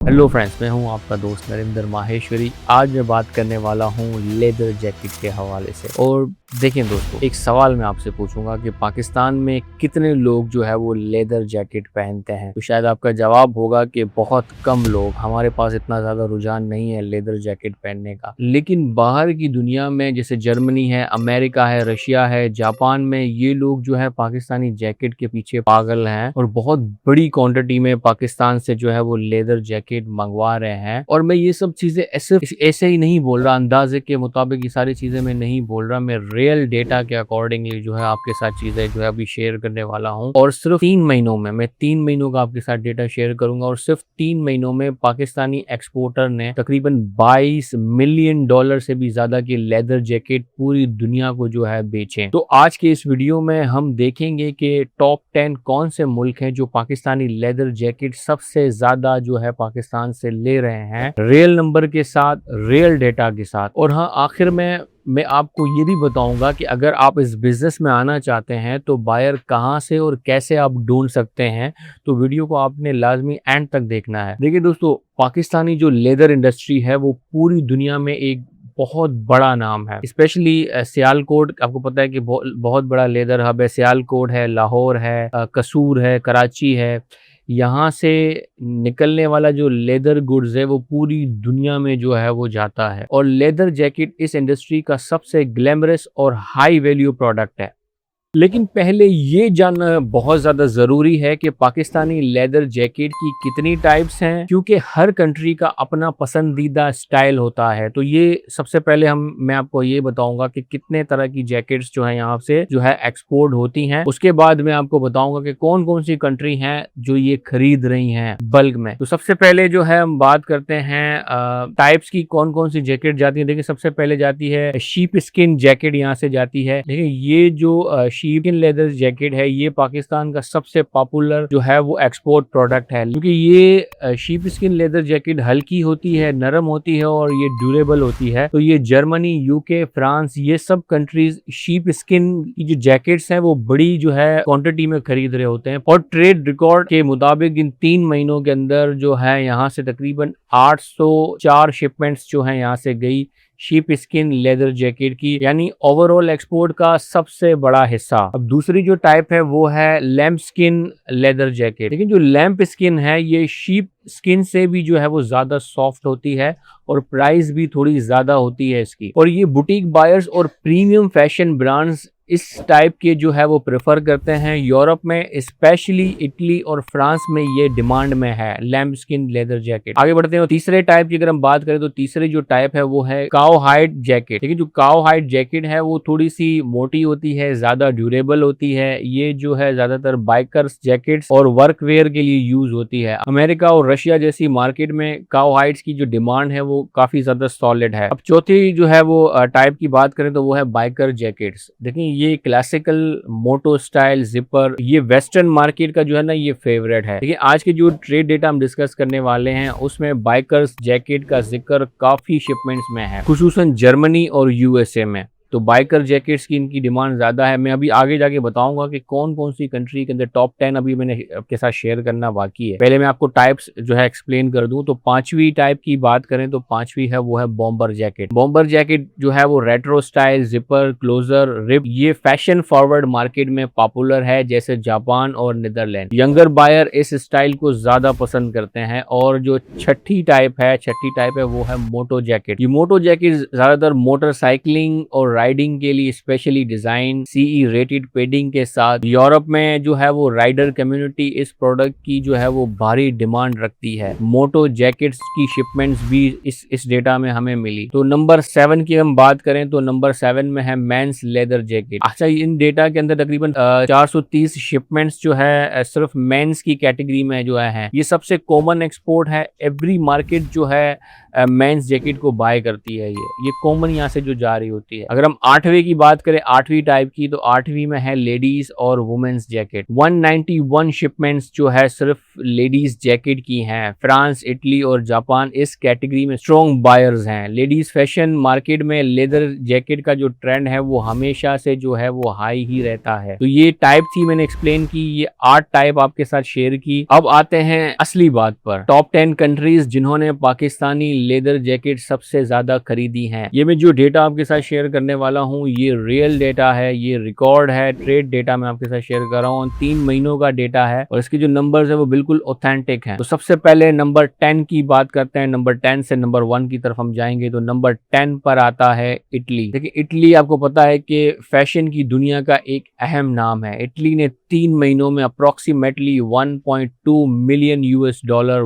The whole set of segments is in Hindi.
हेलो फ्रेंड्स, मैं हूं आपका दोस्त नरेंद्र माहेश्वरी। आज मैं बात करने वाला हूं लेदर जैकेट के हवाले से। और देखें दोस्तों, एक सवाल मैं आपसे पूछूंगा कि पाकिस्तान में कितने लोग जो है वो लेदर जैकेट पहनते हैं। तो शायद आपका जवाब होगा कि बहुत कम लोग। हमारे पास इतना ज़्यादा रुझान नहीं है लेदर जैकेट पहनने का। लेकिन बाहर की दुनिया में जैसे जर्मनी है, अमेरिका है, रशिया है, जापान में ये लोग जो है पाकिस्तानी जैकेट के पीछे पागल हैं और बहुत बड़ी क्वांटिटी में पाकिस्तान से जो है वो लेदर जैकेट मंगवा रहे हैं। और मैं ये सब चीजें ऐसे ही नहीं बोल रहा, अंदाजे के मुताबिक ये सारी चीजें मैं नहीं बोल रहा। मैं रियल डेटा के अकॉर्डिंगली जो है आपके साथ चीजें जो है अभी शेयर करने वाला हूं। और सिर्फ 3 महीनों में मैं 3 महीनों का आपके साथ डेटा शेयर करूंगा। और सिर्फ 3 महीनों में पाकिस्तानी एक्सपोर्टर ने तकरीबन $22 मिलियन से भी ज्यादा की लेदर जैकेट पूरी दुनिया को जो है बेचे। तो आज के इस वीडियो में हम देखेंगे कि टॉप 10 कौन से मुल्क हैं जो पाकिस्तानी लेदर जैकेट सबसे ज्यादा जो है पाकिस्तान से ले रहे हैं, रियल नंबर के साथ, रियल डेटा के साथ। और हाँ, आखिर में मैं आपको ये भी बताऊंगा कि अगर आप इस बिजनेस में आना चाहते हैं तो बायर कहाँ से और कैसे आप ढूंढ सकते हैं। तो वीडियो को आपने लाजमी एंड तक देखना है। देखिए दोस्तों, पाकिस्तानी जो लेदर इंडस्ट्री है वो पूरी दुनिया में एक बहुत बड़ा नाम है। स्पेशली सियालकोट, आपको पता है कि बहुत बड़ा लेदर हब है। सियालकोट है, लाहौर है, कसूर है, कराची है। यहाँ से निकलने वाला जो लेदर गुड्स है वो पूरी दुनिया में जो है वो जाता है। और लेदर जैकेट इस इंडस्ट्री का सबसे ग्लैमरस और हाई वैल्यू प्रोडक्ट है। लेकिन पहले ये जानना बहुत ज़्यादा ज़रूरी है कि पाकिस्तानी लेदर जैकेट की कितनी टाइप्स हैं, क्योंकि हर कंट्री का अपना पसंदीदा स्टाइल होता है। तो ये सबसे पहले मैं आपको ये बताऊंगा कि कितने तरह की जैकेट्स जो है यहाँ से जो है एक्सपोर्ट होती हैं। उसके बाद मैं आपको बताऊंगा कि कौन कौन सी कंट्री हैं जो ये खरीद रही हैं बल्क में। तो सबसे पहले जो है हम बात करते हैं टाइप्स की, कौन कौन सी जैकेट जाती है। देखिए, सबसे पहले जाती है शीप स्किन जैकेट, यहाँ से जाती है। देखिए, ये जो शीप स्किन लेदर जैकेट है ये पाकिस्तान का सबसे पॉपुलर जो है वो एक्सपोर्ट प्रोडक्ट है, क्योंकि ये शीप स्किन लेदर जैकेट हल्की होती है, नरम होती है और ये ड्यूरेबल होती है। तो ये जर्मनी, यूके, फ्रांस, ये सब कंट्रीज शीप स्किन की जो जैकेट्स हैं वो बड़ी जो है क्वांटिटी में खरीद रहे होते हैं। और ट्रेड रिकॉर्ड के मुताबिक इन 3 महीनों के अंदर जो है यहाँ से तकरीबन 804 शिपमेंट्स जो है यहाँ से गई शीप स्किन लेदर जैकेट की, यानी ओवरऑल एक्सपोर्ट का सबसे बड़ा हिस्सा। अब दूसरी जो टाइप है वो है लैम्प स्किन लेदर जैकेट। लेकिन जो लैम्प स्किन है ये शीप स्किन से भी जो है वो ज्यादा सॉफ्ट होती है और प्राइस भी थोड़ी ज्यादा होती है इसकी। और ये बुटीक बायर्स और प्रीमियम फैशन ब्रांड्स इस टाइप के जो है वो प्रेफर करते हैं। यूरोप में स्पेशली इटली और फ्रांस में ये डिमांड में है लैम्प स्किन लेदर जैकेट। आगे बढ़ते हैं तीसरे टाइप की अगर हम बात करें तो तीसरी जो टाइप है वो है काउ हाइड जैकेट। लेकिन जो काउ हाइड जैकेट है वो थोड़ी सी मोटी होती है, ज्यादा ड्यूरेबल होती है। ये जो है ज्यादातर बाइकर्स जैकेट्स और वर्क वेयर के लिए यूज होती है। अमेरिका और रशिया जैसी मार्केट में काउ हाइड्स की जो डिमांड है वो काफी ज्यादा सॉलिड है। अब चौथी जो है वो टाइप की बात करें तो वो है बाइकर जैकेट्स। देखिए, ये क्लासिकल मोटो स्टाइल जिपर, ये वेस्टर्न मार्केट का जो है ना ये फेवरेट है। देखिए, आज के जो ट्रेड डेटा हम डिस्कस करने वाले हैं उसमें बाइकर्स जैकेट का जिक्र काफी शिपमेंट्स में है, खुसूसन जर्मनी और यूएसए में। तो बाइकर जैकेट्स की इनकी डिमांड ज्यादा है। मैं अभी आगे जाके बताऊंगा कि कौन कौन सी कंट्री के अंदर टॉप 10 अभी मैंने आपके साथ शेयर करना बाकी है। पहले मैं आपको टाइप्स जो है एक्सप्लेन कर दूं। तो पांचवी टाइप की बात करें तो पांचवी है वो है बॉम्बर जैकेट। बॉम्बर जैकेट जो है वो retro style, zipper, closure, rip, ये फैशन फॉरवर्ड मार्केट में पॉपुलर है, जैसे जापान और नीदरलैंड। यंगर बायर इस स्टाइल को ज्यादा पसंद करते हैं। और जो छठी टाइप है वो है मोटो जैकेट। ये मोटो जैकेट ज्यादातर मोटरसाइकिलिंग और राइडिंग के लिए specially design, CE rated padding के साथ। यूरोप में जो है वो राइडर कम्युनिटी इस प्रोडक्ट की जो है वो भारी डिमांड रखती है। मोटो जैकेट्स की शिपमेंट्स भी इस डेटा में हमें मिली। तो नंबर 7 की हम बात करें तो नंबर 7 में है मेंस लेदर जैकेट। अच्छा, इन डेटा के अंदर तकरीबन 430 शिपमेंट्स जो है सिर्फ मेंस की कैटेगरी में जो है ये सबसे कॉमन एक्सपोर्ट है। एवरी मार्केट जो है मेंस जैकेट को बाय करती है। ये कॉमन यहाँ से जो जा रही होती है। अगर हम 8वीं की बात करें, 8वीं टाइप की, तो 8वीं में है लेडीज और वुमेन्स जैकेट। 191 शिपमेंट्स जो है सिर्फ लेडीज जैकेट की हैं। फ्रांस, इटली और जापान इस कैटेगरी में स्ट्रॉन्ग बायर्स हैं। लेडीज फैशन मार्केट में लेदर जैकेट का जो ट्रेंड है वो हमेशा से जो है वो हाई ही रहता है। तो ये टाइप थी, मैंने एक्सप्लेन की, ये 8 टाइप आपके साथ शेयर की। अब आते हैं असली बात पर। टॉप 10 कंट्रीज जिन्होंने पाकिस्तानी लेदर जैकेट सबसे ज्यादा खरीदी हैं। ये मैं जो डेटा आपके साथ शेयर करने वाला हूँ ये रियल डेटा है, ये रिकॉर्ड है, ट्रेड डेटा मैं आपके साथ शेयर कर रहा हूँ। 3 महीनों का डेटा है और इसके जो नंबर्स है वो बिल्कुल ऑथेंटिक हैं। तो सबसे पहले नंबर 10 की बात करते हैं। नंबर 10 से नंबर 1 की तरफ हम जाएंगे तो नंबर 10 पर आता है इटली। देखिए, इटली आपको पता है कि फैशन की दुनिया का एक अहम नाम है। इटली ने 3 महीनों में अप्रोक्सीमेटली 1.2 मिलियन US$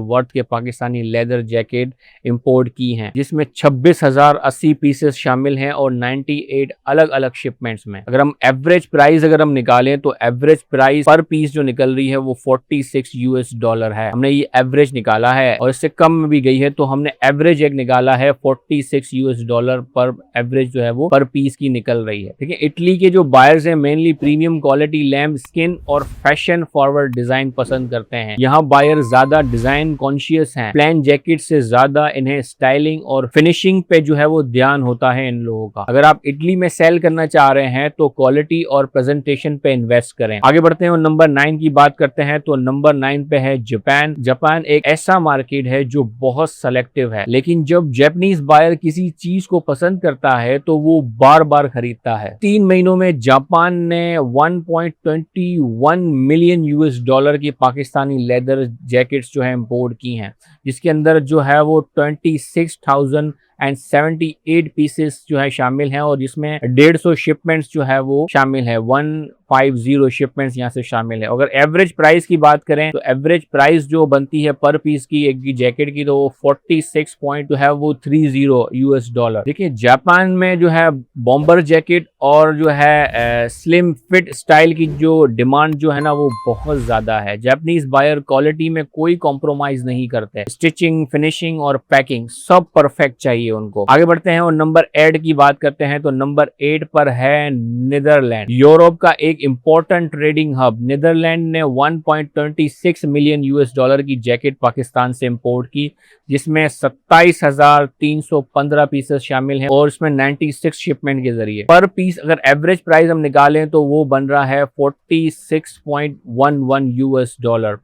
वर्थ के पाकिस्तानी लेदर जैकेट इंपोर्ट की हैं, जिसमें 26,080 पीसेस शामिल हैं और 98 अलग अलग शिपमेंट्स में। अगर हम एवरेज प्राइस निकालें तो एवरेज प्राइस पर पीस जो निकल रही है वो 46 US$ है। हमने ये एवरेज निकाला है और इससे कम में भी गई है तो हमने एवरेज एक निकाला है 46 US$ पर एवरेज जो है वो पर पीस की निकल रही है। ठीक है, इटली के जो बायर्स हैं mainly premium quality lamb skin और फैशन फॉरवर्ड डिजाइन पसंद करते हैं। यहाँ बायर ज्यादा डिजाइन कॉन्शियस हैं। प्लेन जैकेट से ज्यादा इन्हें स्टाइलिंग और फिनिशिंग पे जो है वो ध्यान होता है इन लोगों का। अगर आप इटली में सेल करना चाह रहे हैं तो क्वालिटी और प्रेजेंटेशन पे इन्वेस्ट करें। आगे बढ़ते हैं और नंबर 9 की बात करते हैं तो नंबर 9 पे है जापान। जापान एक ऐसा मार्केट है जो बहुत सेलेक्टिव है, लेकिन जब जापानीज बायर किसी चीज को पसंद करता है तो वो बार बार खरीदता है। 3 महीनों में जापान ने 1.21 मिलियन US$ की पाकिस्तानी लेदर जैकेट्स जो है इंपोर्ट की हैं, जिसके अंदर जो है वो 26,078 पीसेस जो है शामिल हैं और जिसमें 150 शिपमेंट्स जो है वो शामिल है। 150 शिपमेंट्स यहाँ से शामिल है। अगर एवरेज प्राइस की बात करें तो एवरेज प्राइस जो बनती है पर पीस की एक जैकेट की तो वो 46.30 US$। देखिए, जापान में जो है बॉम्बर जैकेट और जो है स्लिम फिट स्टाइल की जो डिमांड जो है ना वो बहुत ज्यादा है। जापानीज बायर क्वालिटी में कोई कॉम्प्रोमाइज नहीं करते। स्टिचिंग, फिनिशिंग और पैकिंग सब परफेक्ट चाहिए उनको। आगे बढ़ते हैं और नंबर 8 की बात करते हैं तो नंबर 8 पर है नीदरलैंड। यूरोप का एक इंपॉर्टेंट ट्रेडिंग हब। नीदरलैंड ने 1.26 मिलियन US$ की जैकेट पाकिस्तान से इंपोर्ट की, जिसमें 27,315 पीसेस शामिल हैं और इसमें 96 शिपमेंट के जरिए। पर पीस अगर एवरेज प्राइस हम निकालें तो वो बन रहा है 46.11 US$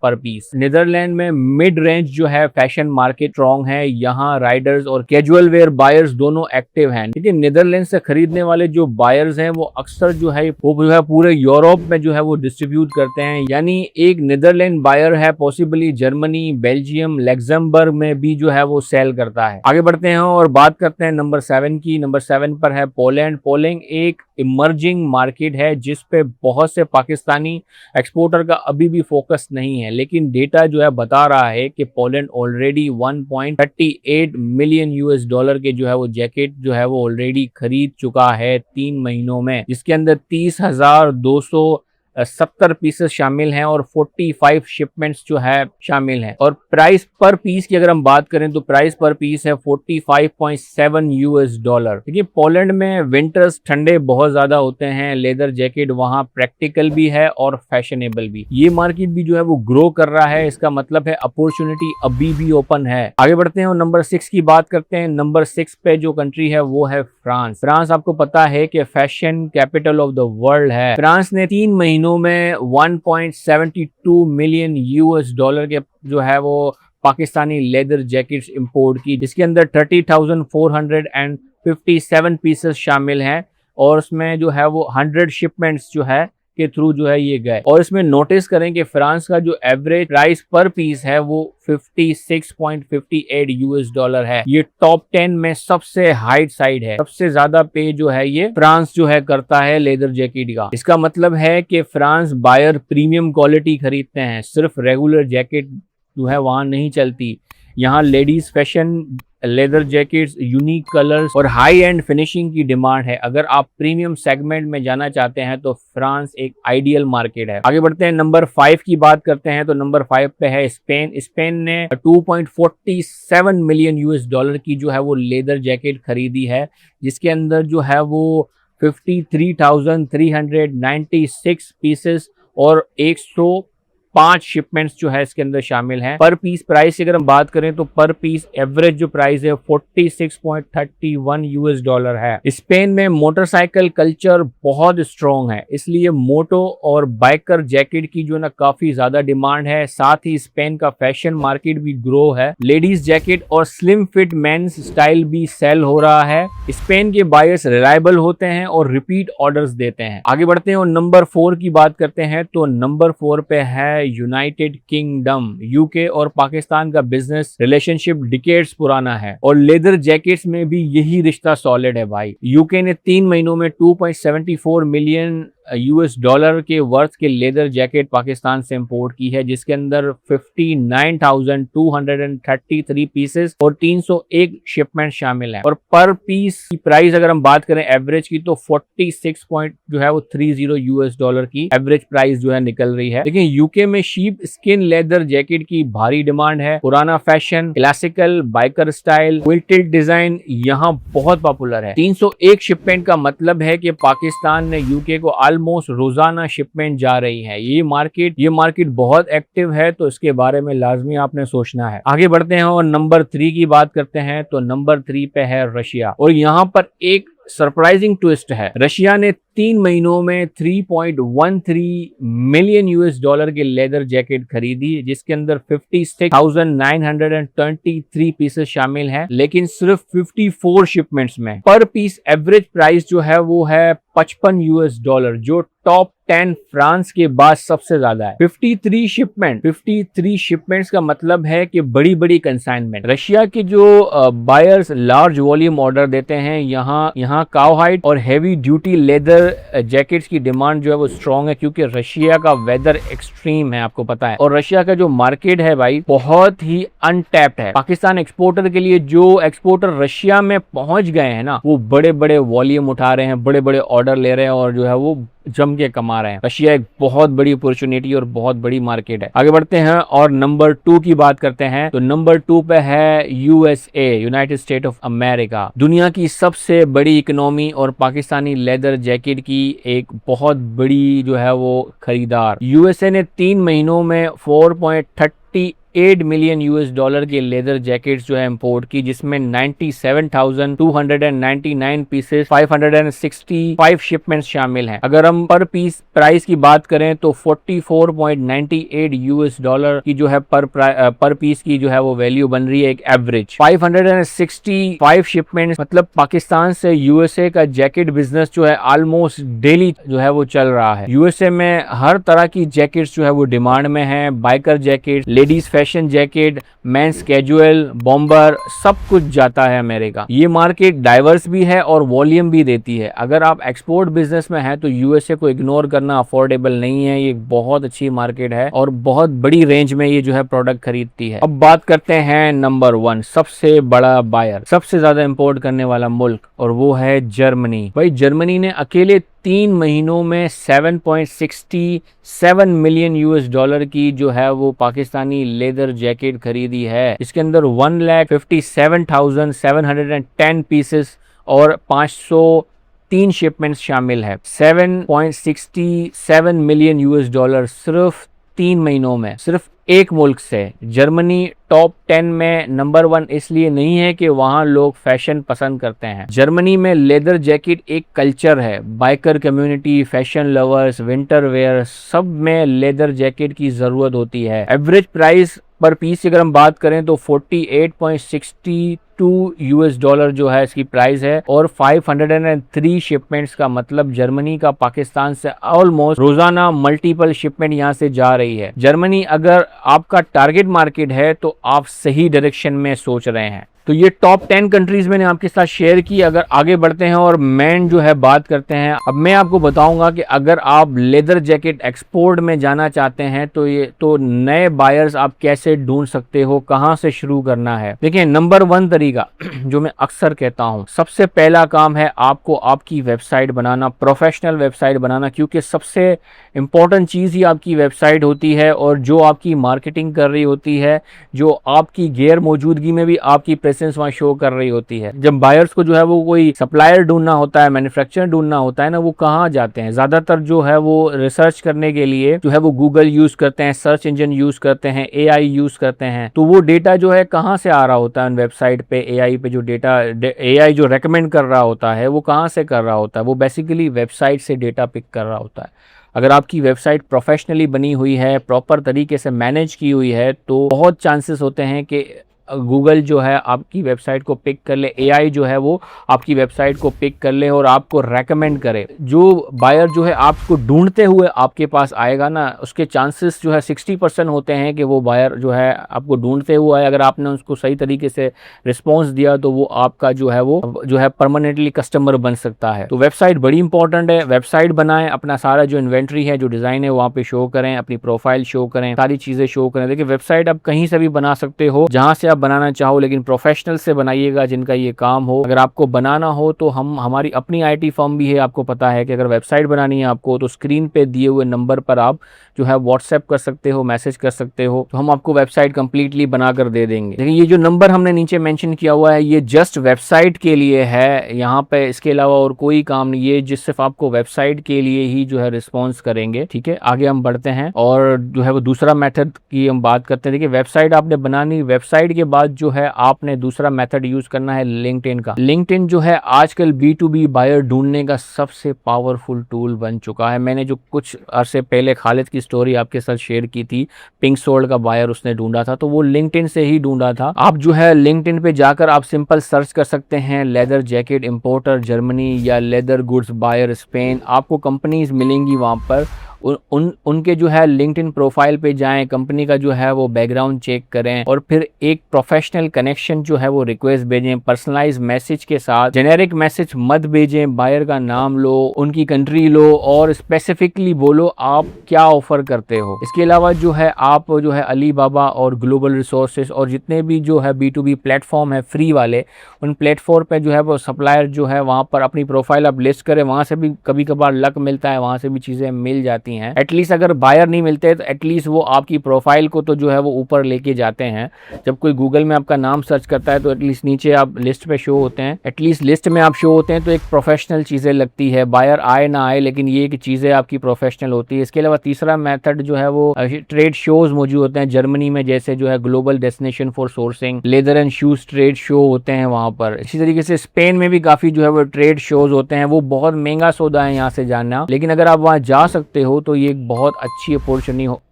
पर पीस। नीदरलैंड में मिड रेंज जो है फैशन मार्केट स्ट्रॉन्ग है। यहाँ राइडर्स और कैजुअल वेयर बायर्स दोनों एक्टिव हैं। लेकिन नीदरलैंड से खरीदने वाले जो बायर्स हैं वो अक्सर जो है पूरे यूरोप में जो है वो डिस्ट्रीब्यूट करते हैं। यानी एक नीदरलैंड बायर है पॉसिबली जर्मनी, बेल्जियम, लग्जमबर्ग में भी जो है वो सेल करता है। आगे बढ़ते हैं और बात करते हैं नंबर 7 की। नंबर 7 पर है पोलैंड। पोलैंड एक इमर्जिंग मार्केट है जिस पे बहुत से पाकिस्तानी एक्सपोर्टर का अभी भी फोकस नहीं है, लेकिन डेटा जो है बता रहा है कि पोलैंड ऑलरेडी 1.38 मिलियन US$ के जो है वो जैकेट जो है वो ऑलरेडी खरीद चुका है 3 महीनों में, जिसके अंदर 30,270 पीसेस शामिल हैं और 45 शिपमेंट्स जो है शामिल हैं। और प्राइस पर पीस की अगर हम बात करें तो प्राइस पर पीस है 45.7 US$। देखिए, पोलैंड में विंटर्स ठंडे बहुत ज्यादा होते हैं। लेदर जैकेट वहां प्रैक्टिकल भी है और फैशनेबल भी। ये मार्केट भी जो है वो ग्रो कर रहा है। इसका मतलब है अपॉर्चुनिटी अभी भी ओपन है। आगे बढ़ते हैं और नंबर 6 की बात करते हैं। नंबर 6 पे जो कंट्री है वो है फ्रांस। फ्रांस आपको पता है कि fashion capital of the world है। फ्रांस ने 3 महीनों में 1.72 मिलियन US$ के जो है वो पाकिस्तानी लेदर जैकेट्स इंपोर्ट की, जिसके अंदर 30,457 पीसेस शामिल हैं और उसमें जो है वो 100 शिपमेंट्स जो है के थ्रू जो है ये गए। और इसमें नोटिस करें कि फ्रांस का जो एवरेज प्राइस पर पीस है वो 56.58 US$ है। ये टॉप 10 में सबसे हाइट साइड है। सबसे ज्यादा पे जो है ये फ्रांस जो है करता है लेदर जैकेट का। इसका मतलब है कि फ्रांस बायर प्रीमियम क्वालिटी खरीदते हैं, सिर्फ रेगुलर जैकेट जो है वहां नहीं चलती। यहाँ ladies fashion leather jackets, unique colours और हाई एंड फिनिशिंग की डिमांड है। अगर आप प्रीमियम सेगमेंट में जाना चाहते हैं तो फ्रांस एक आइडियल मार्केट है। आगे बढ़ते हैं, नंबर 5 की बात करते हैं तो नंबर 5 पे है स्पेन। स्पेन ने 2.47 मिलियन यूएस डॉलर की जो है वो लेदर जैकेट खरीदी है, जिसके अंदर जो है वो 53,396 पीसेस और 105 शिपमेंट्स जो है इसके अंदर शामिल हैं। पर पीस प्राइस की अगर हम बात करें तो पर पीस एवरेज जो प्राइस है 46.31 यूएस डॉलर है। स्पेन में मोटरसाइकिल कल्चर बहुत स्ट्रॉन्ग है, इसलिए मोटो और बाइकर जैकेट की जो ना काफी ज्यादा डिमांड है। साथ ही स्पेन का फैशन मार्केट भी ग्रो है। लेडीज जैकेट और स्लिम फिट मेंस स्टाइल भी सेल हो रहा है। स्पेन के बायर्स रिलायबल होते हैं और रिपीट ऑर्डर्स देते हैं। आगे बढ़ते हैं और नंबर 4 की बात करते हैं तो नंबर 4 पे है यूनाइटेड किंगडम। यूके और पाकिस्तान का बिजनेस रिलेशनशिप डिकेड्स पुराना है और लेदर जैकेट्स में भी यही रिश्ता सॉलिड है भाई। यूके ने 3 महीनों में 2.74 मिलियन यूएस डॉलर के वर्थ के लेदर जैकेट पाकिस्तान से इंपोर्ट की है, जिसके अंदर 59,233 पीसेस और 301 शिपमेंट शामिल है। और पर पीस की प्राइस अगर हम बात करें एवरेज की तो 46.30 यूएस डॉलर की एवरेज प्राइस जो है निकल रही है। लेकिन यूके में शीप स्किन लेदर जैकेट की भारी डिमांड है। पुराना fashion, classical, biker style, quilted design यहाँ बहुत पॉपुलर है। 301 शिपमेंट का मतलब है कि पाकिस्तान ने यूके को ऑलमोस्ट रोजाना शिपमेंट जा रही है। ये मार्केट बहुत एक्टिव है, तो इसके बारे में लाजमी आपने सोचना है। आगे बढ़ते हैं और नंबर 3 की बात करते हैं तो नंबर 3 पे है रशिया। और यहाँ पर एक सरप्राइजिंग ट्विस्ट है। रशिया ने 3 महीनों में 3.13 मिलियन यूएस डॉलर के लेदर जैकेट खरीदी, जिसके अंदर 56,923 पीसेस शामिल हैं, लेकिन सिर्फ 54 शिपमेंट्स में। पर पीस एवरेज प्राइस जो है वो है 55 यूएस डॉलर, जो टॉप 10 फ्रांस के बाद सबसे ज्यादा है। 53 शिपमेंट्स का मतलब है कि बड़ी बड़ी कंसाइनमेंट। रशिया के जो बायर्स लार्ज वॉल्यूम ऑर्डर देते हैं, यहाँ काउहाइड और हेवी ड्यूटी लेदर जैकेट्स की डिमांड जो है वो स्ट्रॉन्ग है, क्योंकि रशिया का वेदर एक्सट्रीम है, आपको पता है। और रशिया का जो मार्केट है भाई बहुत ही अनटैप्ड है। पाकिस्तान एक्सपोर्टर के लिए जो एक्सपोर्टर रशिया में पहुंच गए हैं ना, वो बड़े बड़े वॉल्यूम उठा रहे हैं, बड़े बड़े ऑर्डर ले रहे हैं और जो है वो जम के कमा रहे हैं। रशिया एक बहुत बड़ी अपॉर्चुनिटी और बहुत बड़ी मार्केट है। आगे बढ़ते हैं और नंबर 2 की बात करते हैं तो नंबर 2 पे है USA, United state of America. दुनिया की सबसे बड़ी इकोनॉमी और पाकिस्तानी लेदर जैकेट की एक बहुत बड़ी जो है वो खरीदार। यूएसए ने 3 महीनों में 4.38 मिलियन यूएस डॉलर के लेदर जैकेट्स जो है इंपोर्ट की, जिसमें 97,299 पीसेस, 565 शिपमेंट्स शामिल हैं। अगर हम पर पीस प्राइस की बात करें तो 44.98 यूएस डॉलर की जो है पर पीस की जो है वो वैल्यू बन रही है एक एवरेज। 565 शिपमेंट्स मतलब पाकिस्तान से यूएसए का जैकेट बिजनेस जो है ऑलमोस्ट डेली जो है वो चल रहा है। यूएसए में हर तरह की जैकेट्स जो है वो डिमांड में है। Biker jacket, ladies fashion jacket, men's casual, bomber, सब कुछ जाता है अमेरिका। ये मार्केट डाइवर्स भी है और वॉल्यूम भी देती है। अगर आप एक्सपोर्ट बिजनेस में हैं तो यूएसए को इग्नोर करना अफोर्डेबल नहीं है। ये बहुत अच्छी मार्केट है और बहुत बड़ी रेंज में ये जो है प्रोडक्ट खरीदती है। अब बात करते हैं नंबर 1, सबसे बड़ा बायर, सबसे ज्यादा इंपोर्ट करने वाला मुल्क, और वो है जर्मनी। भाई जर्मनी ने अकेले 3 महीनों में 7.67 मिलियन यूएस डॉलर की जो है वो पाकिस्तानी लेदर जैकेट खरीदी है। इसके अंदर 1,57,710 पीसेस और 503 शिपमेंट्स शामिल है। 7.67 मिलियन यूएस डॉलर सिर्फ 3 महीनों में, सिर्फ एक मुल्क से। जर्मनी टॉप 10 में नंबर 1 इसलिए नहीं है कि वहां लोग फैशन पसंद करते हैं। जर्मनी में लेदर जैकेट एक कल्चर है। Biker community, fashion lovers, winter wear, सब में लेदर जैकेट की जरूरत होती है। एवरेज प्राइस पर पीस अगर हम बात करें तो 48.62 यूएस डॉलर जो है इसकी प्राइस है और 503 शिपमेंट्स का मतलब जर्मनी का पाकिस्तान से ऑलमोस्ट रोजाना मल्टीपल शिपमेंट यहां से जा रही है। जर्मनी अगर आपका टारगेट मार्केट है तो आप सही डायरेक्शन में सोच रहे हैं। तो ये टॉप 10 कंट्रीज मैंने आपके साथ शेयर की। अगर आगे बढ़ते हैं और मेन जो है बात करते हैं, अब मैं आपको बताऊंगा कि अगर आप लेदर जैकेट एक्सपोर्ट में जाना चाहते हैं तो नए बायर्स आप कैसे ढूंढ सकते हो, कहां से शुरू करना है। देखिए, नंबर 1 तरीका जो मैं अक्सर कहता हूं, सबसे पहला काम है आपको आपकी वेबसाइट बनाना, प्रोफेशनल वेबसाइट बनाना, क्योंकि सबसे इंपॉर्टेंट चीज ही आपकी वेबसाइट होती है और जो आपकी मार्केटिंग कर रही होती है, जो आपकी गैर मौजूदगी में भी आपकी प्रेजेंस वहां शो कर रही होती है। जब बायर्स को जो है वो कोई सप्लायर ढूंढना होता है, मैन्युफैक्चरर ढूंढना होता है ना, वो कहाँ जाते हैं? ज्यादातर जो है वो रिसर्च करने के लिए जो है वो गूगल यूज करते हैं, सर्च इंजन यूज करते हैं, एआई यूज करते हैं। तो वो डेटा जो है कहाँ से आ रहा होता है वेबसाइट पे, एआई पे जो डेटा एआई जो रेकमेंड कर रहा होता है वो कहाँ से कर रहा होता है? वो बेसिकली वेबसाइट से डेटा पिक कर रहा होता है। अगर आपकी वेबसाइट प्रोफेशनली बनी हुई है, प्रॉपर तरीके से मैनेज की हुई है, तो बहुत चांसेस होते हैं कि गूगल जो है आपकी वेबसाइट को पिक कर ले, एआई जो है वो आपकी वेबसाइट को पिक कर ले और आपको रेकमेंड करे। जो बायर जो है आपको ढूंढते हुए आपके पास आएगा ना, उसके चांसेस जो है 60% होते हैं कि वो बायर जो है आपको ढूंढते हुए आए। अगर आपने उसको सही तरीके से रिस्पॉन्स दिया तो वो आपका जो है परमानेंटली कस्टमर बन सकता है। तो वेबसाइट बड़ी इंपॉर्टेंट है। वेबसाइट बनाएं, अपना सारा जो इन्वेंट्री है, जो डिजाइन है, वहाँ पे शो करें, अपनी प्रोफाइल शो करें, सारी चीजें शो करें। देखिए, वेबसाइट आप कहीं से भी बना सकते हो, जहां से आप बनाना चाहो, लेकिन प्रोफेशनल से बनाइएगा जिनका ये काम हो। अगर आपको बनाना हो तो हमारी अपनी आईटी फर्म भी है। आपको पता है कि अगर वेबसाइट बनानी है आपको, तो स्क्रीन पे दिए हुए नंबर पर आप जो है व्हाट्सएप कर सकते हो, मैसेज कर सकते हो, तो हम आपको वेबसाइट कंप्लीटली बनाकर दे देंगे। लेकिन ये जो नंबर हमने नीचे मेंशन किया हुआ है, ये जस्ट वेबसाइट के लिए है यहाँ पे, इसके अलावा और कोई काम नहीं। ये जिस सिर्फ आपको वेबसाइट के लिए ही जो है रिस्पॉन्स करेंगे। ठीक है, आगे हम बढ़ते हैं और जो है वो दूसरा मेथड की हम बात करते हैं। देखिए, वेबसाइट आपने बनानी, वेबसाइट के बाद जो है आपने दूसरा मेथड यूज करना है लिंक्डइन का। लिंक्डइन जो है आजकल B2B बायर ढूंढने का सबसे पावरफुल टूल बन चुका है। मैंने जो कुछ अरसे पहले खालिद की स्टोरी आपके साथ शेयर की थी, पिंक सोल्ड का बायर उसने ढूंढा था, तो वो लिंक्डइन से ही ढूंढा था। आप जो है लिंक्डइन पे जाकर आप सिंपल सर्च कर सकते हैं लेदर जैकेट इंपोर्टर जर्मनी या लेदर गुड्स बायर स्पेन। आपको कंपनीज मिलेंगी वहां पर। उनके जो है लिंक्डइन प्रोफाइल पे जाएं, कंपनी का जो है वो बैकग्राउंड चेक करें और फिर एक प्रोफेशनल कनेक्शन जो है वो रिक्वेस्ट भेजें, पर्सनलाइज मैसेज के साथ। जेनेरिक मैसेज मत भेजें, बायर का नाम लो, उनकी कंट्री लो और स्पेसिफिकली बोलो आप क्या ऑफर करते हो। इसके अलावा जो है आप जो है अलीबाबा और ग्लोबल रिसोर्सेज और जितने भी जो है B2B प्लेटफॉर्म है फ्री वाले, उन प्लेटफॉर्म पे जो है वो सप्लायर जो है वहां पर अपनी प्रोफाइल आप लिस्ट करें। वहां से भी कभी कभार लक मिलता है, वहां से भी चीजें मिल जाती हैं। एटलीस्ट अगर बायर नहीं मिलते तो एटलीस्ट वो आपकी प्रोफाइल को तो जो है वो ऊपर लेके जाते हैं। जब कोई गूगल में आपका नाम सर्च करता है तो एटलीस्ट नीचे आप लिस्ट पे शो होते हैं, एटलीस्ट लिस्ट में आप शो होते हैं, तो एक प्रोफेशनल चीजें लगती है। बायर आए ना आए, लेकिन ये कि चीजें आपकी प्रोफेशनल होती है। इसके अलावा तीसरा मेथड जो है वो ट्रेड शोज मौजूद होते हैं जर्मनी में, जैसे जो है global destination for sourcing leather and shoes trade show होते हैं वहां पर। इसी तरीके से स्पेन में भी काफी जो है वो ट्रेड शोज होते हैं। वो बहुत महंगा सौदा है यहाँ से जानना, लेकिन अगर आप वहां जा सकते हो तो ये एक बहुत अच्छी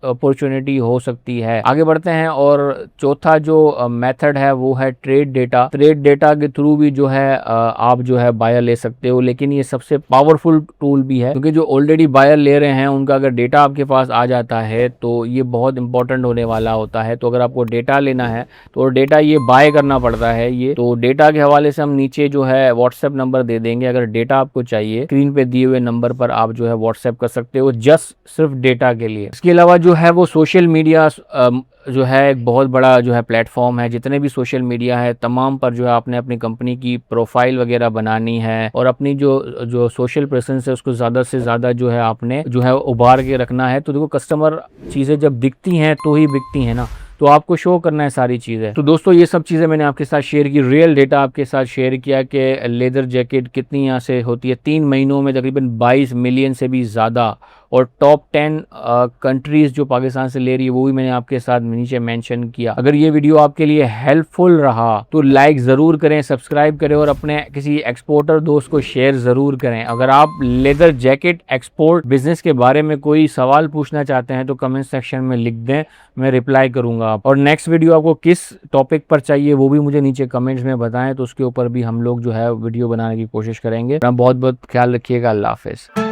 अपॉर्चुनिटी हो सकती है। आगे बढ़ते हैं और चौथा जो मेथड है वो है ट्रेड डेटा। ट्रेड डेटा के थ्रू भी जो है आप जो है बायर ले सकते हो, लेकिन ये सबसे पावरफुल टूल भी है, क्योंकि जो ऑलरेडी बायर ले रहे हैं उनका अगर डेटा आपके पास आ जाता है तो ये बहुत इंपॉर्टेंट होने वाला होता है। तो अगर आपको डेटा लेना है तो डेटा ये बाय करना पड़ता है। ये तो डेटा के हवाले से हम नीचे जो है व्हाट्सएप नंबर दे देंगे। अगर डेटा आपको चाहिए, स्क्रीन पे दिए हुए नंबर पर आप जो है व्हाट्सएप कर सकते हो, जस्ट सिर्फ डेटा के लिए। इसके अलावा जो है वो सोशल मीडिया जो है एक बहुत बड़ा जो है प्लेटफॉर्म है। जितने भी सोशल मीडिया है तमाम पर जो है आपने अपनी कंपनी की प्रोफाइल वगैरह बनानी है और अपनी जो सोशल प्रेजेंस है उसको ज़्यादा से ज़्यादा जो है आपने जो है उभार के रखना है। तो देखो, कस्टमर चीज़ें जब दिखती हैं तो ही बिकती हैं ना, तो आपको शो करना है सारी चीज़ें। तो दोस्तों, ये सब चीज़ें मैंने आपके साथ शेयर की, रियल डेटा आपके साथ शेयर किया कि लेदर जैकेट कितनी यहाँ से होती है। 3 महीनों में तकरीबन 22 मिलियन से भी ज़्यादा, और टॉप 10 कंट्रीज जो पाकिस्तान से ले रही है वो भी मैंने आपके साथ नीचे मेंशन किया। अगर ये वीडियो आपके लिए हेल्पफुल रहा तो लाइक ज़रूर करें, सब्सक्राइब करें और अपने किसी एक्सपोर्टर दोस्त को शेयर ज़रूर करें। अगर आप लेदर जैकेट एक्सपोर्ट बिजनेस के बारे में कोई सवाल पूछना चाहते हैं तो कमेंट सेक्शन में लिख दें, मैं रिप्लाई करूँगा। और नेक्स्ट वीडियो आपको किस टॉपिक पर चाहिए वो भी मुझे नीचे कमेंट्स में बताएं, तो उसके ऊपर भी हम लोग जो है वीडियो बनाने की कोशिश करेंगे। बहुत बहुत ख्याल रखिएगा। अल्लाह हाफिज़।